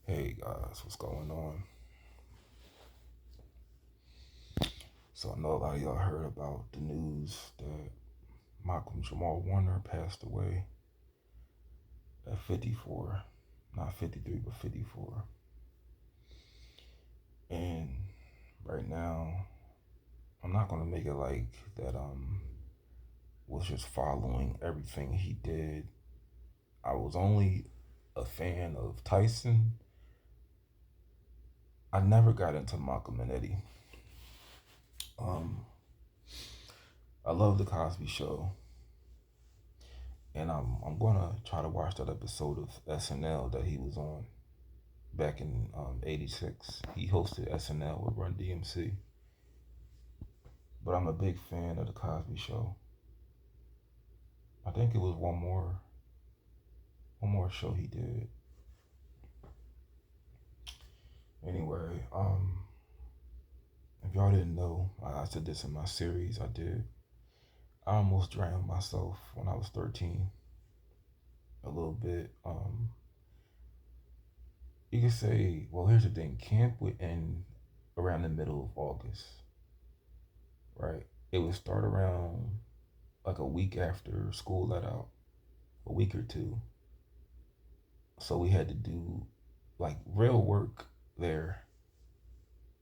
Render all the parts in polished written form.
Hey guys, what's going on? So I know a lot of y'all heard about the news that Malcolm Jamal Warner passed away at 54, not 53, but 54. And right now, I'm not gonna make it like that. Was just following everything he did. I was only a fan of Tyson. I never got into Malcolm and Eddie. Um, I love the Cosby Show. And I'm gonna try to watch that episode of SNL that he was on back in '86. He hosted SNL with Run DMC. But I'm a big fan of the Cosby Show. I think it was one more show he did. Anyway, if y'all didn't know, I said this in my series I did. I almost drowned myself when I was 13. A little bit. You could say, well, here's the thing: camp would end around the middle of August, right? It would start around like a week after school let out, a week or two. So we had to do like real work there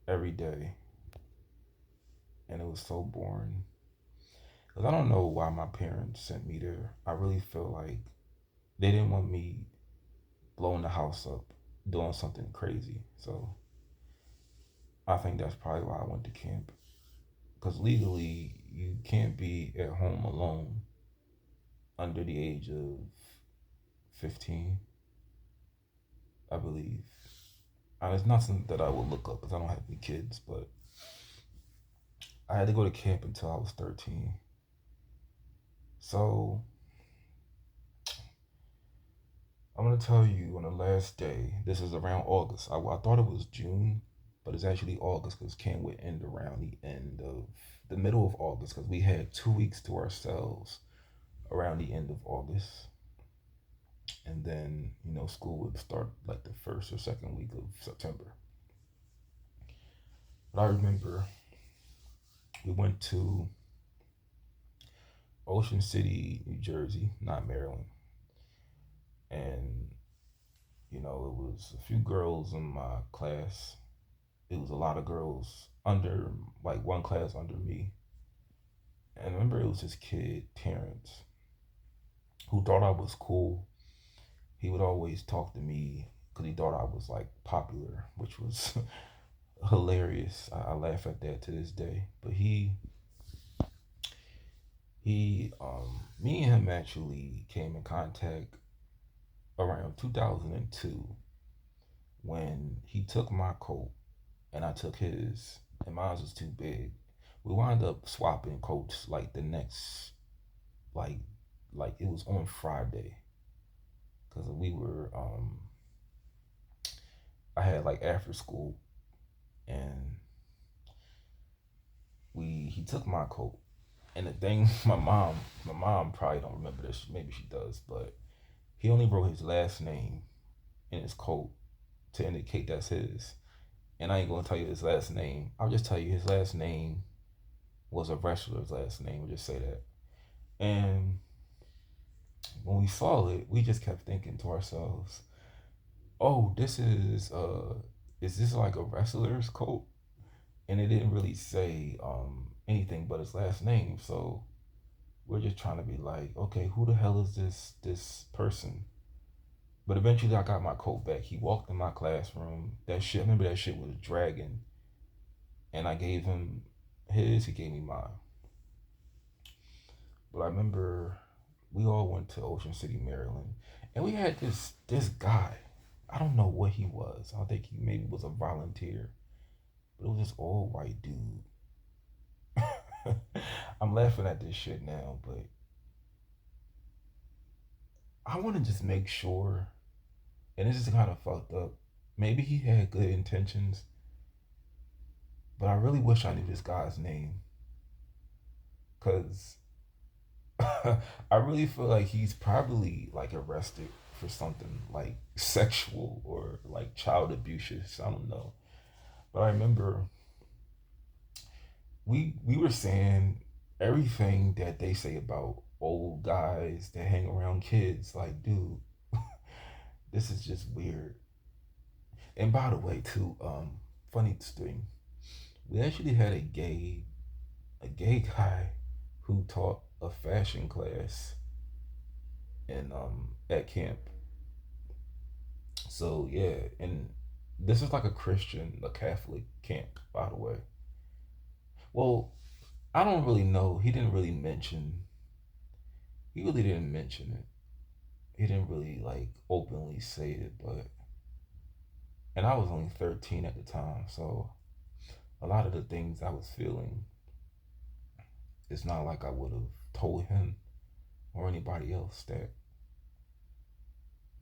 every day, and it was so boring. Cause I don't know why my parents sent me there. I really feel like they didn't want me blowing the house up, doing something crazy. So I think that's probably why I went to camp. Cause legally you can't be at home alone under the age of 15, I believe. It's not something that I would look up because I don't have any kids, but I had to go to camp until I was 13. So I'm going to tell you on the last day, this is around August. I thought it was June, but it's actually August because camp would end around the middle of August because we had 2 weeks to ourselves around the end of August. And then, school would start like the first or second week of September. But I remember we went to Ocean City, New Jersey, not Maryland. And, it was a few girls in my class. It was a lot of girls under, like one class under me. And I remember it was this kid, Terrence, who thought I was cool. He would always talk to me because he thought I was like popular, which was hilarious. I laugh at that to this day. But me and him actually came in contact around 2002 when he took my coat and I took his, and mine was too big. We wound up swapping coats like the next, like, like it was on Friday because I had like after school and he took my coat. And the thing, my mom probably don't remember this. Maybe she does, but he only wrote his last name in his coat to indicate that's his. And I ain't gonna tell you his last name. I'll just tell you his last name was a wrestler's last name. We'll just say that. And when we saw it, we just kept thinking to ourselves, "Oh, is this like a wrestler's coat?" And it didn't really say anything but his last name. So we're just trying to be like, okay, who the hell is this person? But eventually, I got my coat back. He walked in my classroom. That shit, I remember that shit was dragging, and I gave him his. He gave me mine. But I remember we all went to Ocean City, Maryland, and we had this guy. I don't know what he was. I think he maybe was a volunteer, but it was this old white dude. I'm laughing at this shit now, but I want to just make sure, and this is kind of fucked up. Maybe he had good intentions, but I really wish I knew this guy's name, cause I really feel like he's probably like arrested for something like sexual or like child abuse. I don't know. But I remember we were saying everything that they say about old guys that hang around kids. Like, dude, this is just weird. And by the way, too, funny thing, we actually had a gay guy who taught a fashion class in at camp. So yeah, and this is like a Catholic camp, by the way. Well, I don't really know. He really didn't mention it. He didn't really like openly say it, but and I was only 13 at the time, so a lot of the things I was feeling, it's not like I would have told him or anybody else that.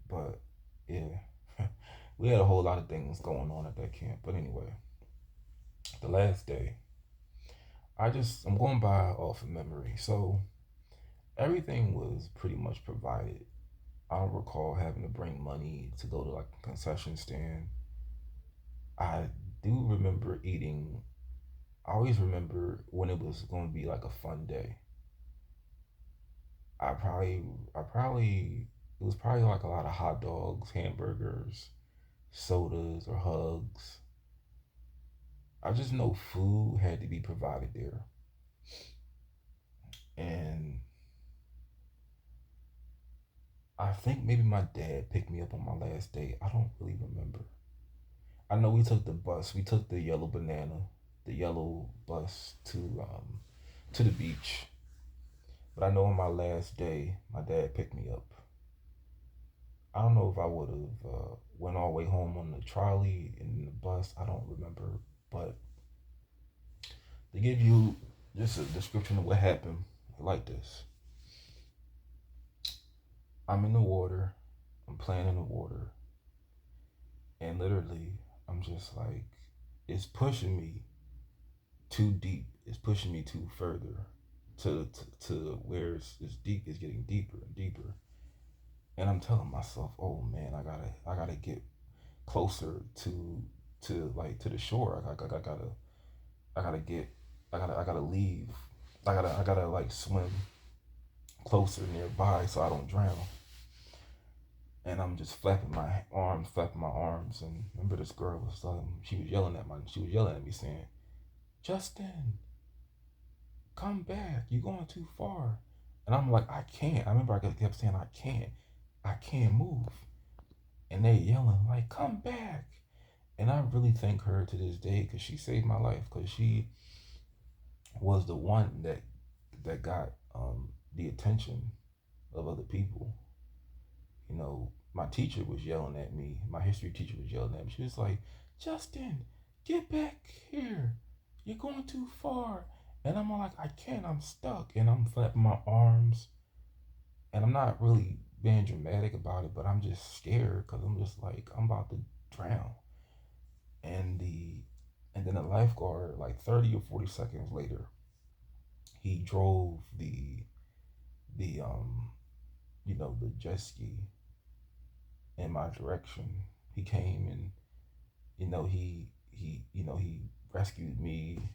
But yeah, we had a whole lot of things going on at that camp. But anyway, the last day, I'm going by off of memory. So everything was pretty much provided. I don't recall having to bring money to go to like a concession stand. I do remember eating. I always remember when it was going to be like a fun day. It was probably like a lot of hot dogs, hamburgers, sodas, or hugs. I just know food had to be provided there. And I think maybe my dad picked me up on my last day. I don't really remember. I know we took the bus. We took the yellow banana, the yellow bus to the beach. But I know on my last day, my dad picked me up. I don't know if I would have went all the way home on the trolley and the bus. I don't remember. But to give you just a description of what happened, like this: I'm in the water. I'm playing in the water, and literally, I'm just like, it's pushing me too deep. It's pushing me too further to where it's deep. It's getting deeper and deeper. And I'm telling myself, oh man, I gotta get closer to the shore. I gotta get I gotta leave. I gotta like swim closer nearby so I don't drown. And I'm just flapping my arms. And remember, this girl was she was yelling at me saying, "Justin, come back. You're going too far." And I'm like, I can't. I remember I kept saying, I can't move. And they yelling like, "Come back!" And I really thank her to this day because she saved my life. Because she was the one that got the attention of other people. My teacher was yelling at me. My history teacher was yelling at me. She was like, "Justin, get back here. You're going too far." And I'm like, I can't. I'm stuck. And I'm flapping my arms. And I'm not really being dramatic about it, but I'm just scared because I'm just like, I'm about to drown. And then the lifeguard, like 30 or 40 seconds later, he drove the the jet ski in my direction. He came and he rescued me.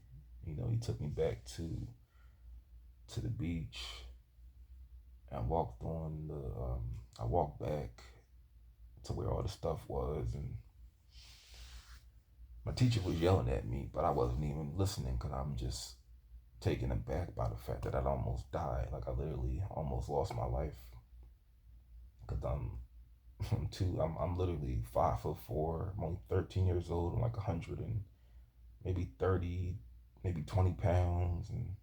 He took me back to the beach. And I walked back to where all the stuff was, and my teacher was yelling at me, but I wasn't even listening because I'm just taken aback by the fact that I'd almost died. Like, I literally almost lost my life because I'm literally 5'4". I'm only 13 years old. I'm like 100 and maybe 30, maybe 20 pounds, and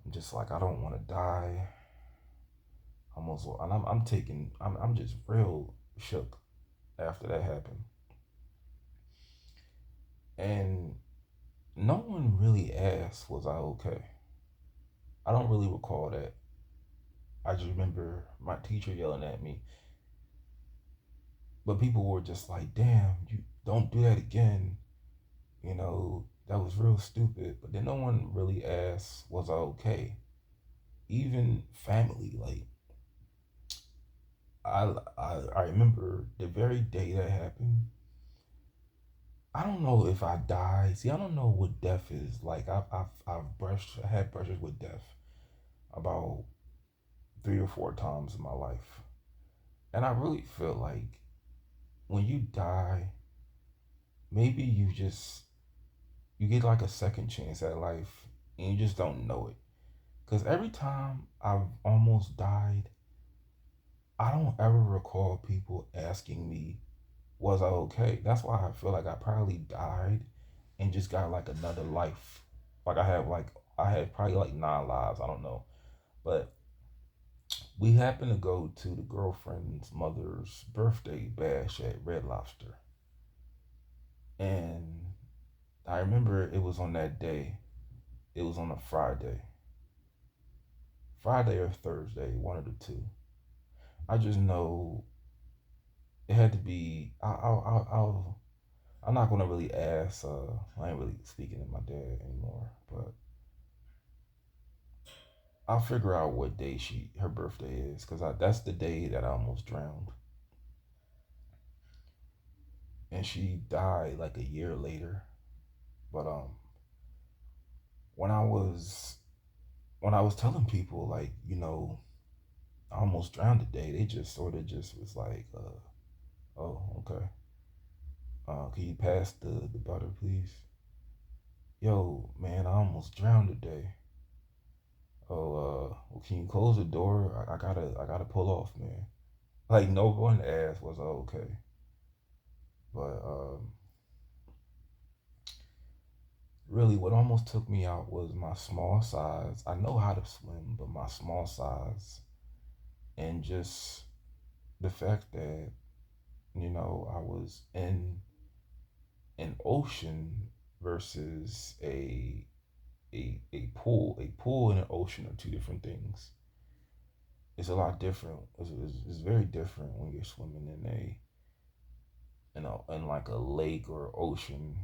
I'm just like, I don't want to die. Almost, and I'm just real shook after that happened, and no one really asked, was I okay? I don't really recall that. I just remember my teacher yelling at me, but people were just like, "Damn, you don't do that again." That was real stupid. But then no one really asked, was I okay? Even family, like, I remember the very day that happened. I don't know if I died. See, I don't know what death is. Like I had brushes with death about 3 or 4 times in my life, and I really feel like when you die, maybe you get like a second chance at life, and you just don't know it. Cause every time I've almost died, I don't ever recall people asking me, was I okay? That's why I feel like I probably died and just got like another life. I had probably like 9 lives. I don't know. But we happened to go to the girlfriend's mother's birthday bash at Red Lobster. And I remember it was on that day. It was on a Friday. Friday or Thursday, one of the two. I just know it had to be. I'm not gonna really ask. I ain't really speaking to my dad anymore, but I'll figure out what day her birthday is, because that's the day that I almost drowned, and she died like a year later. But when I was when I was telling people, like, I almost drowned today, they just sort of just was like, oh, okay. Can you pass the butter, please? Yo, man, I almost drowned today. Oh, well, can you close the door? I gotta pull off, man. Like, no one asked was I okay, but really, what almost took me out was my small size. I know how to swim, but my small size, and just the fact that I was in an ocean versus a pool. A pool and an ocean are two different things. It's a lot different. It's very different when you're swimming in like a lake or ocean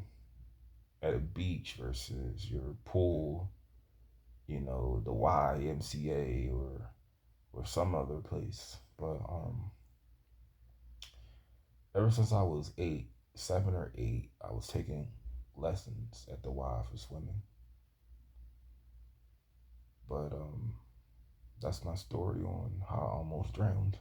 at a beach versus your pool, the YMCA or some other place. But ever since I was 7 or 8, I was taking lessons at the Y for swimming. But that's my story on how I almost drowned.